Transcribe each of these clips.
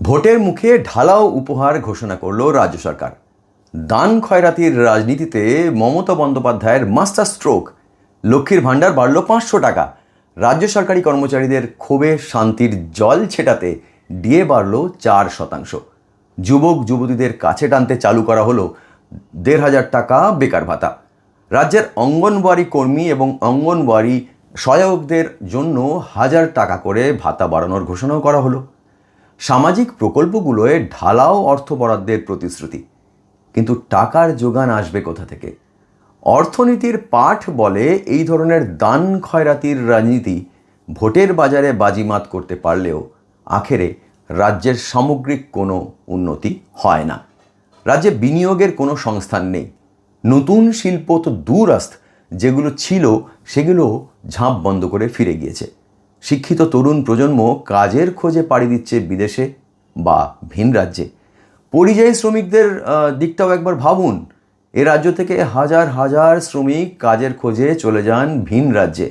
ভোটের মুখে ঢালাও উপহার ঘোষণা করল রাজ্য সরকার। দান খয়রাতির রাজনীতিতে মমতা বন্দ্যোপাধ্যায়ের মাস্টার স্ট্রোক। লক্ষ্মীর ভাণ্ডার বাড়ল 500 টাকা। রাজ্য সরকারি কর্মচারীদের ক্ষোভে শান্তির জল ছেটাতে ডিএ বাড়ল 4%। যুবক যুবতীদের কাছে টানতে চালু করা হলো 1500 টাকা বেকার ভাতা। রাজ্যের অঙ্গনওয়াড়ি কর্মী এবং অঙ্গনওয়াড়ি সহায়কদের জন্য 1000 টাকা করে ভাতা বাড়ানোর ঘোষণাও করা হলো। সামাজিক প্রকল্পগুলোয় ঢালাও অর্থ বরাদ্দের প্রতিশ্রুতি, কিন্তু টাকার যোগান আসবে কোথা থেকে? অর্থনীতির পাঠ বলে এই ধরনের দান খয়রাতির রাজনীতি ভোটের বাজারে বাজিমাত করতে পারলেও আখেরে রাজ্যের সামগ্রিক কোনো উন্নতি হয় না। রাজ্যে বিনিয়োগের কোনো সংস্থান নেই। নতুন শিল্প তো দূরস্থ, যেগুলো ছিল সেগুলো ঝাঁপ বন্ধ করে ফিরে গিয়েছে। শিক্ষিত তরুণ প্রজন্ম কাজের খোঁজে পাড়ি দিচ্ছে বিদেশে বা ভিন রাজ্যে। পরিযায়ী শ্রমিকদের দিকটাও একবার ভাবুন। এ রাজ্য থেকে হাজার হাজার শ্রমিক কাজের খোঁজে চলে যান ভিন রাজ্যে।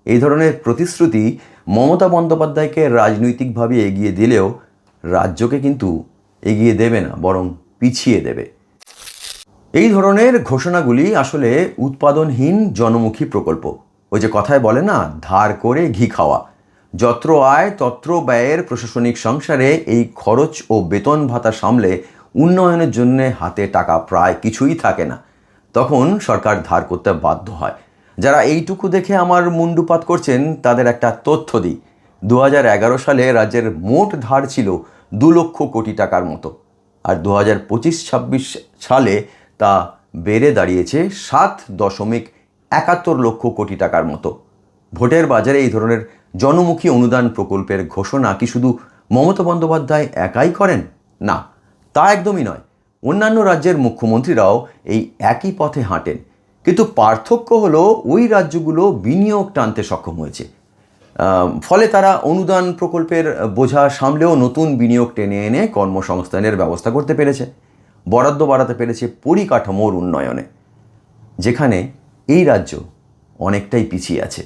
এই ধরনের প্রতিশ্রুতি মমতা বন্দ্যোপাধ্যায়কে রাজনৈতিকভাবে এগিয়ে দিলেও রাজ্যকে কিন্তু এগিয়ে দেবে না, বরং পিছিয়ে দেবে। এই ধরনের ঘোষণাগুলি আসলে উৎপাদনহীন জনমুখী প্রকল্প। ওই যে কথায় বলে না, ধার করে ঘি খাওয়া। যত্র আয় তত্র ব্যয়ের প্রশাসনিক সংসারে এই খরচ ও বেতন ভাতা সামলে উন্নয়নের জন্য হাতে টাকা প্রায় কিছুই থাকে না। তখন সরকার ধার করতে বাধ্য হয়। যারা এইটুকু দেখে আমার মুন্ডুপাত করছেন তাদের একটা তথ্য দিই। 2011 সালে রাজ্যের মোট ধার ছিল 2 লক্ষ কোটি টাকার মতো, আর 2025-26 সালে তা বেড়ে দাঁড়িয়েছে 7.71 লক্ষ কোটি টাকার মতো। ভোটের বাজারে এই ধরনের জনমুখী অনুদান প্রকল্পের ঘোষণা কি শুধু মমতা বন্দ্যোপাধ্যায় একাই করেন? না, তা একদমই নয়। অন্যান্য রাজ্যের মুখ্যমন্ত্রীরাও এই একই পথে হাঁটেন, কিন্তু পার্থক্য হলো ওই রাজ্যগুলো বিনিয়োগ টানতে সক্ষম হয়েছে। ফলে তারা অনুদান প্রকল্পের বোঝা সামলেও নতুন বিনিয়োগ টেনে এনে কর্মসংস্থানের ব্যবস্থা করতে পেরেছে, বরাদ্দ বাড়াতে পেরেছে পরিকাঠামোর উন্নয়নে, যেখানে এই রাজ্য অনেকটাই পিছিয়ে আছে।